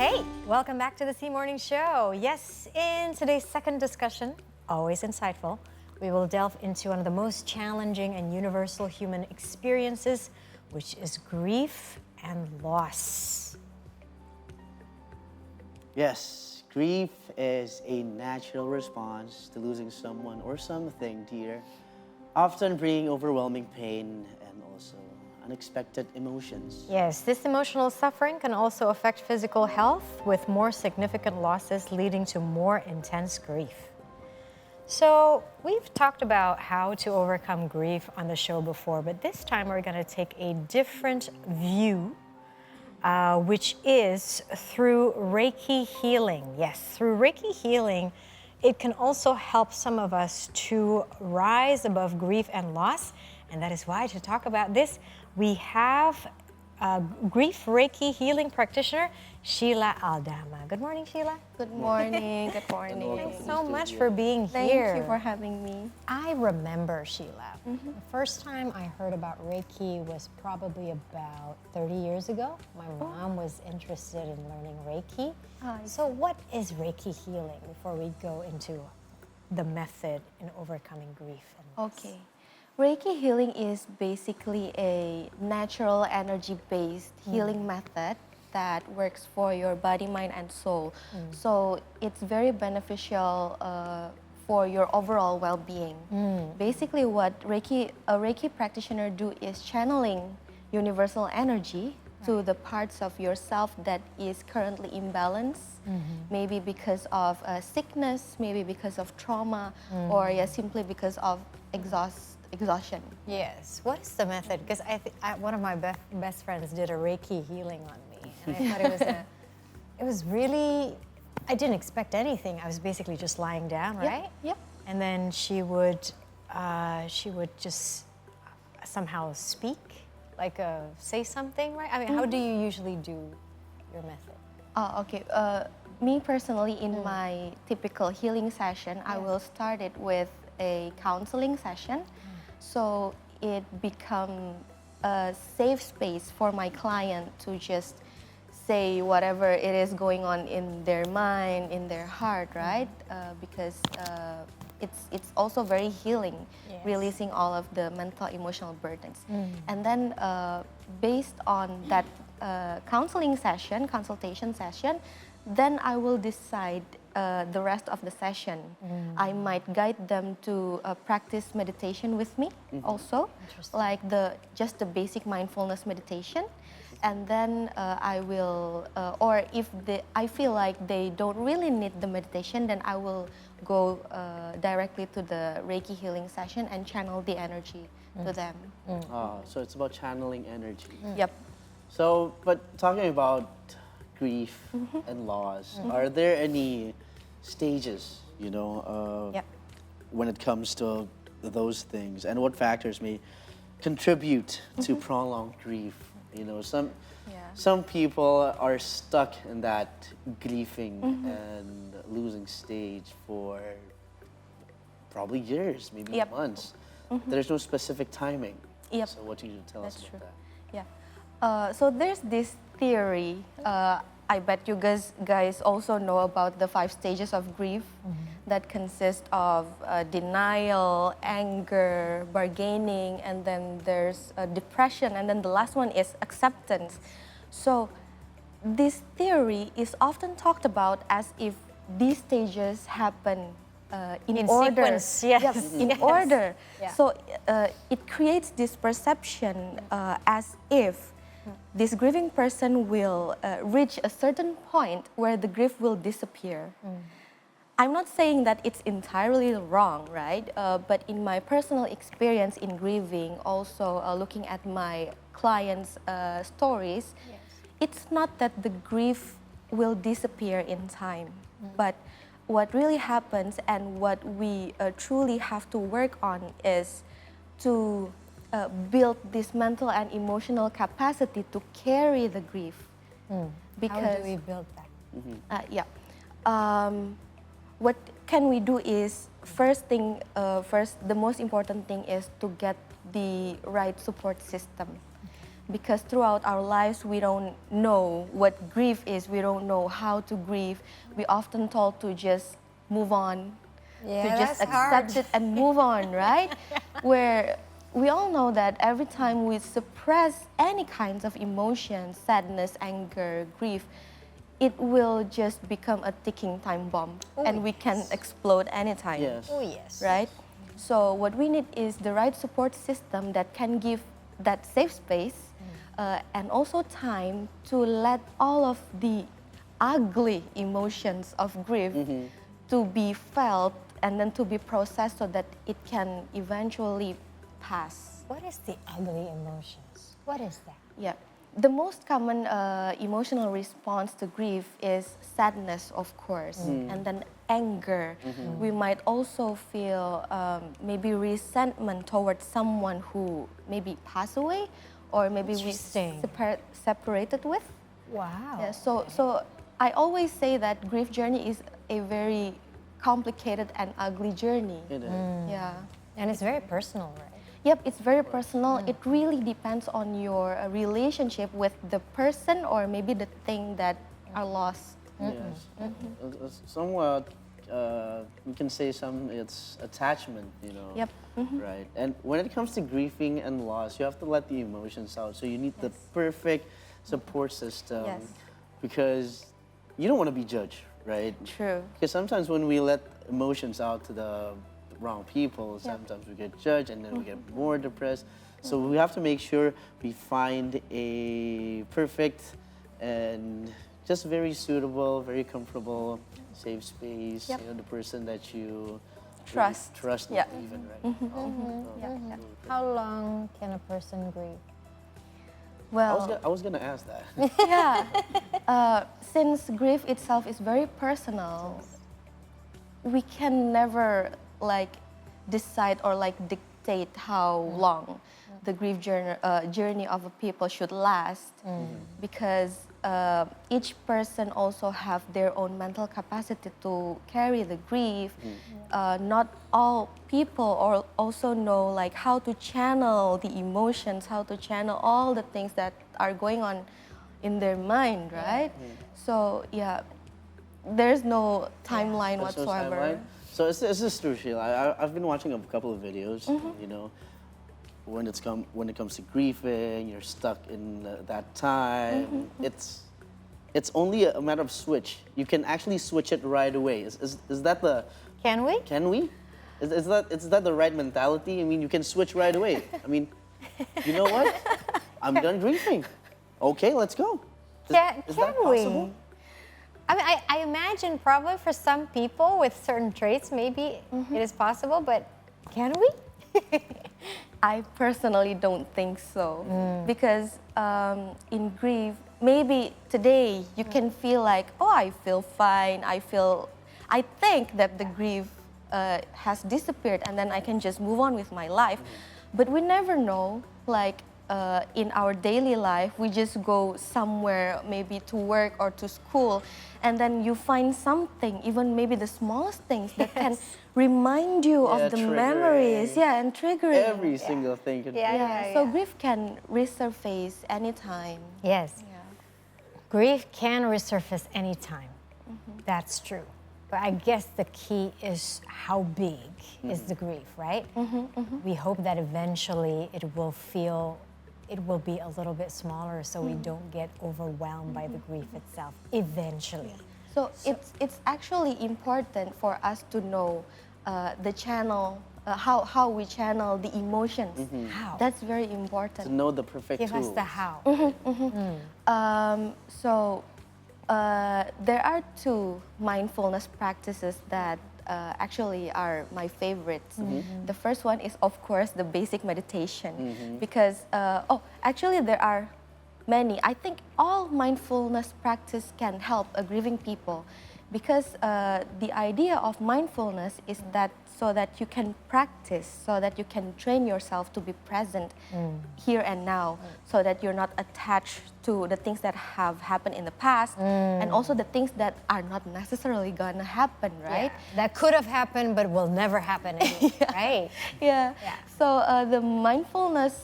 Hey, welcome back to the C Morning Show. Yes, in today's second discussion, always insightful, we will delve into one of the most challenging and universal human experiences, which is grief and loss. Yes, grief is a natural response to losing someone or something dear, often bringing overwhelming pain and also unexpected emotions. Yes, this emotional suffering can also affect physical health, with more significant losses leading to more intense grief. So, we've talked about how to overcome grief on the show before, but this time we're going to take a different view, which is through Reiki healing. Yes, through Reiki healing, it can also help some of us to rise above grief and loss. And that is why, to talk about this, we have grief Reiki healing practitioner, Shiella Aldama. Good morning, Shiella. Good morning. Good morning. Thanks so much for being Thank here. you for having me. I remember, Shiella, the first time I heard about Reiki was probably about 30 years ago. My mom was interested in learning Reiki. So what is Reiki healing before we go into the method in overcoming grief and loss? Okay. Reiki healing is basically a natural energy-based healing method that works for your body, mind, and soul. So it's very beneficial for your overall well-being. Basically, what a Reiki practitioner do is channeling universal energy to the parts of yourself that is currently imbalanced, maybe because of sickness, maybe because of trauma, or simply because of exhaustion. Yes. What is the method? Because one of my best friends did a Reiki healing on me, and I thought it was really, I didn't expect anything. I was basically just lying down, right? Yep. And then she would just somehow speak, like say something, right? I mean, how do you usually do your method? Okay. Me personally, in my typical healing session, I will start it with a counseling session. So it become a safe space for my client to just say whatever it is going on in their mind, in their heart, right? Because it's also very healing, releasing all of the mental, emotional burdens. And then based on that consultation session, then I will decide the rest of the session. I might guide them to practice meditation with me also, like just the basic mindfulness meditation. And then I will, or if I feel like they don't really need the meditation, then I will go directly to the Reiki healing session and channel the energy to them. So it's about channeling energy. Yep. So, but talking about grief and loss, are there any stages, when it comes to those things, and what factors may contribute to prolonged grief? Some people are stuck in that grieving and losing stage for probably years, maybe months. There's no specific timing. So what do you tell us about that? So there's this theory, I bet you guys also know about the 5 stages of grief that consist of denial, anger, bargaining, and then there's depression, and then the last one is acceptance. So this theory is often talked about as if these stages happen in order. Sequence, yes. In order. So it creates this perception as if this grieving person will reach a certain point where the grief will disappear. I'm not saying that it's entirely wrong, right? But in my personal experience in grieving, also looking at my clients' stories, it's not that the grief will disappear in time, but what really happens and what we truly have to work on is to build this mental and emotional capacity to carry the grief. Because, how do we build that? What can we do is, first, the most important thing is to get the right support system. because throughout our lives we don't know what grief is, we don't know how to grieve. We often told to just move on, to just accept it and move on, right? Where we all know that every time we suppress any kinds of emotions, sadness, anger, grief, it will just become a ticking time bomb, and we can explode anytime. Yes. Oh, yes. Right? So what we need is the right support system that can give that safe space and also time to let all of the ugly emotions of grief to be felt and then to be processed so that it can eventually pass. What is the ugly emotions? What is that? Yeah. The most common emotional response to grief is sadness, of course, and then anger. We might also feel maybe resentment towards someone who maybe passed away or maybe we separated with. Wow. Yeah, so I always say that grief journey is a very complicated and ugly journey. It is. Yeah. And it's very personal, right? Yep, it's very personal. It really depends on your relationship with the person or maybe the thing that are lost. Yes. Somewhat, we can say it's attachment, you know. Yep. Right. And when it comes to grieving and loss, you have to let the emotions out. So you need the perfect support system Yes. because you don't want to be judged, right? True. Because sometimes when we let emotions out to the wrong people, sometimes we get judged and then we get more depressed. So we have to make sure we find a perfect and just very suitable, very comfortable, safe space. Yep. You know, the person that you Trust. really trust Yeah. even, right? Yeah. How long can a person grieve? Well, I was gonna ask that. yeah. Since grief itself is very personal, we can never like decide or like dictate how long the grief journey of a people should last, because each person also have their own mental capacity to carry the grief. Not all people also know like how to channel the emotions, how to channel all the things that are going on in their mind, right? So yeah, there's no timeline There's no whatsoever. timeline. So this is true, Sheila. I've been watching a couple of videos. You know, when it comes to grieving, you're stuck in that time. It's only a matter of switch. You can actually switch it right away. Is that the? Can we? Can we? Is that the right mentality? I mean, you can switch right away. I mean, you know what? I'm done grieving. Okay, let's go. Is that possible? I mean, I imagine probably for some people with certain traits, maybe it is possible, but can we? I personally don't think so, because in grief, maybe today you can feel like, oh, I feel fine. I think that the grief has disappeared, and then I can just move on with my life. But we never know, like in our daily life, we just go somewhere, maybe to work or to school, and then you find something, even maybe the smallest things that can remind you of the memories, and triggering. Every single thing can So grief can resurface anytime. Yes. Grief can resurface anytime. That's true. But I guess the key is how big is the grief, right? We hope that eventually it will be a little bit smaller so we don't get overwhelmed by the grief itself eventually. So it's actually important for us to know the channel, how we channel the emotions. How? That's very important. To know the perfect Give tools. us the how. There are two mindfulness practices that actually are my favorites. The first one is, of course, the basic meditation, because actually there are many. I think all mindfulness practice can help a grieving people, because the idea of mindfulness is that so that you can practice, so that you can train yourself to be present here and now, so that you're not attached to the things that have happened in the past and also the things that are not necessarily gonna happen, right? Yeah. That could have happened but will never happen anymore, right? Yeah. So the mindfulness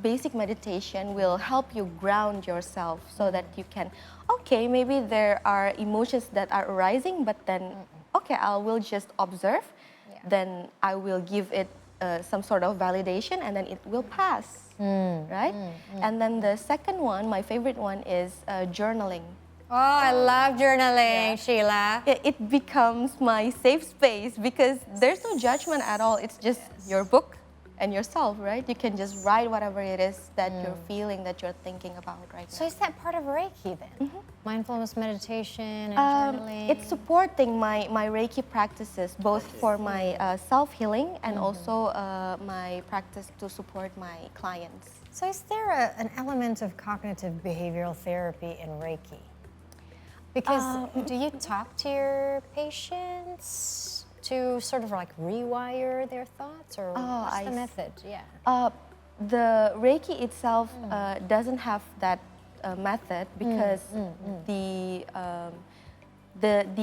basic meditation will help you ground yourself so that you can, okay, maybe there are emotions that are arising, but then, okay, I will just observe, then I will give it some sort of validation and then it will pass, right? And then the second one, my favorite one is journaling. Oh, I love journaling, Shiella. It becomes my safe space because there's no judgment at all. It's just your book and yourself, right? You can just write whatever it is that you're feeling, that you're thinking about right now. So is that part of Reiki then? Mindfulness meditation and journaling? It's supporting my Reiki practices, both for my self-healing and also my practice to support my clients. So is there an element of cognitive behavioral therapy in Reiki? Because do you talk to your patients to sort of like rewire their thoughts, or what's the method? Yeah. The Reiki itself doesn't have that method because the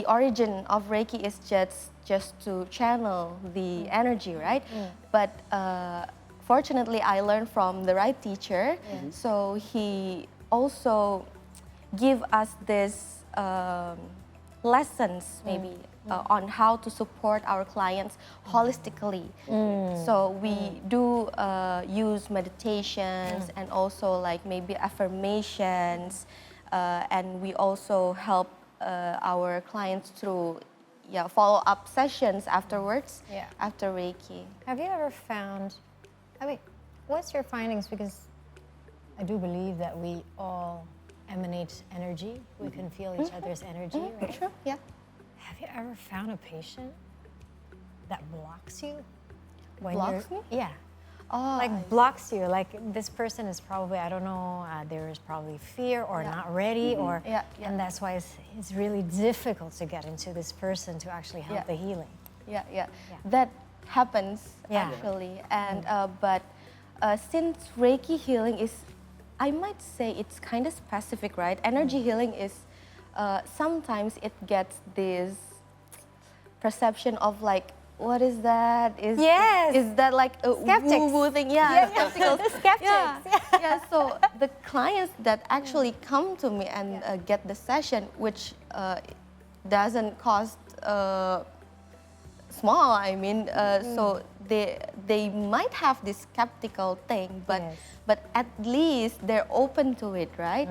origin of Reiki is just to channel the energy, right? But fortunately, I learned from the right teacher, so he also give us this lessons maybe on how to support our clients holistically. So we do use meditations and also like maybe affirmations, and we also help our clients through follow-up sessions afterwards, after Reiki. Have you ever found, I mean, what's your findings? Because I do believe that we all emanate energy. We can feel each other's energy, right? True, yeah. Have you ever found a patient that blocks you? Blocks me? Yeah. Oh, Like blocks you. Like this person is probably, I don't know, there is probably fear or not ready, or and that's why it's really difficult to get into this person to actually help the healing. Yeah. That happens actually, and but since Reiki healing is, I might say it's kind of specific, right? Energy healing is sometimes it gets this perception of like, what is that? Is that like a woo-woo thing? Skeptical. Skeptics. Yeah. So the clients that actually come to me and get the session, which doesn't cost small, I mean, so they might have this skeptical thing, but at least they're open to it, right?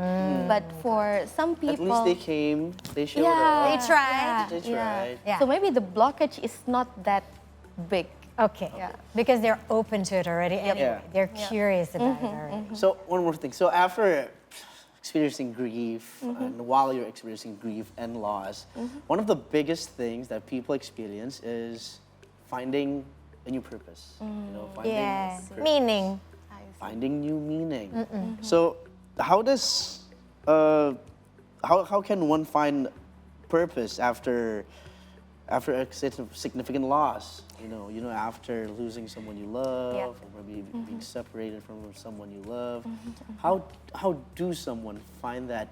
But for some people, at least they came, they showed up. They tried. They tried. Yeah. So maybe the blockage is not that big. Okay. Because they're open to it already anyway. They're curious about it already. So one more thing. So after experiencing grief, and while you're experiencing grief and loss, one of the biggest things that people experience is finding a new purpose. You know, finding purpose. Meaning. Finding new meaning. So how does how can one find purpose after a significant loss? You know, after losing someone you love, or maybe being separated from someone you love. How do someone find that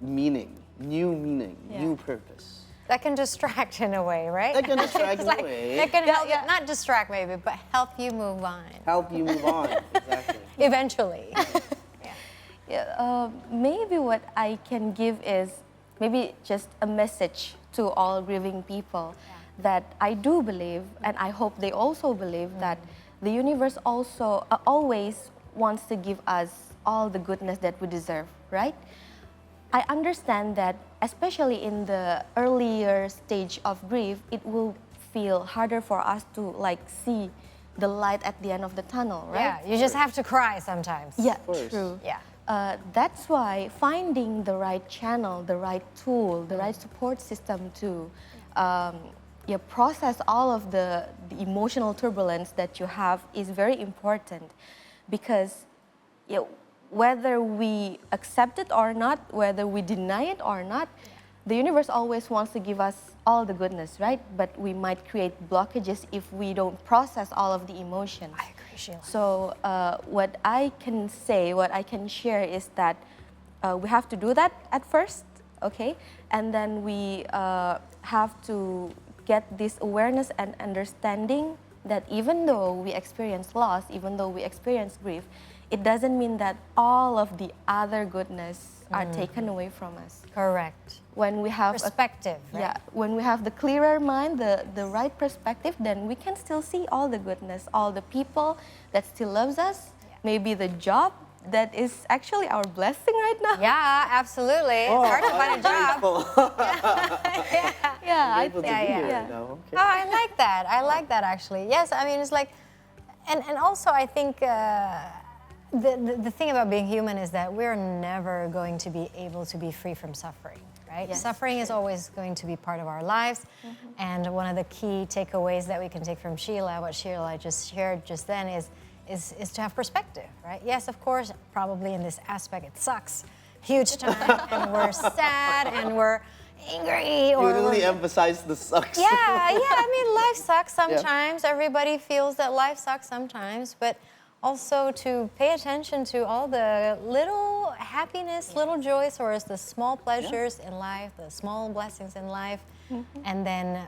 meaning, new purpose? That can distract in a way, right? That can distract in a way. That can help, not distract maybe, but help you move on. Help you move on, exactly. Eventually. Maybe what I can give is maybe just a message to all grieving people that I do believe, and I hope they also believe, that the universe also always wants to give us all the goodness that we deserve, right? I understand that, especially in the earlier stage of grief, it will feel harder for us to like see the light at the end of the tunnel, right? Yeah, you just have to cry sometimes. Yeah, true. Yeah. That's why finding the right channel, the right tool, the right support system to process all of the emotional turbulence that you have is very important, because whether we accept it or not, whether we deny it or not, the universe always wants to give us all the goodness, right? But we might create blockages if we don't process all of the emotions. I agree, Shiella. So what I can say, what I can share is that we have to do that at first, okay? And then we have to get this awareness and understanding that even though we experience loss, even though we experience grief, it doesn't mean that all of the other goodness are taken away from us. Correct. When we have Perspective, right? yeah, when we have the clearer mind, the right perspective, then we can still see all the goodness, all the people that still loves us, maybe the job that is actually our blessing right now. Yeah, absolutely. It's hard to find a job. Yeah, I Able to think, be here yeah. right now. Okay. Oh, I like that. I like that actually. Yes, I mean, it's like, and also I think the thing about being human is that we're never going to be able to be free from suffering, right? Yes. Suffering is always going to be part of our lives. And one of the key takeaways that we can take from Shiella, what Shiella just shared just then is to have perspective, right? Yes, of course, probably in this aspect it sucks huge time and we're sad and we're angry or You really emphasize the sucks. yeah, I mean, life sucks sometimes. Everybody feels that life sucks sometimes, but also to pay attention to all the little happiness, little joys, or the small pleasures in life, the small blessings in life, and then,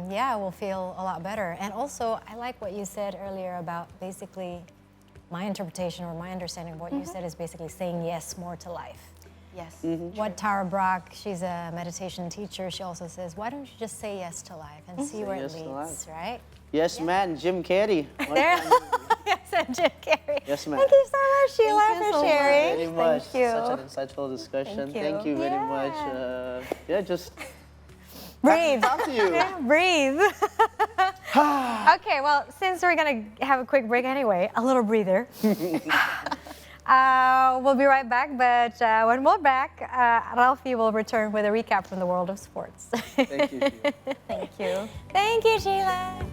we'll feel a lot better. And also, I like what you said earlier about basically my interpretation or my understanding of what you said is basically saying yes more to life. Yes. What Tara Brock, she's a meditation teacher, she also says, why don't you just say yes to life and see where yes it to leads, right? Yes, man, Jim Carrey. There, yes, and Jim Carrey. Yes, ma'am. Thank you so much, Shiella, Thank you for so sharing. Very much. Thank you. Such an insightful discussion. Thank you. very Yeah. much. Just Breathe. talk to you. Breathe. Okay, well, since we're gonna have a quick break anyway, a little breather. We'll be right back, but when we're back, Ralvi will return with a recap from the world of sports. Thank you. Thank you. Thank you, Shiella.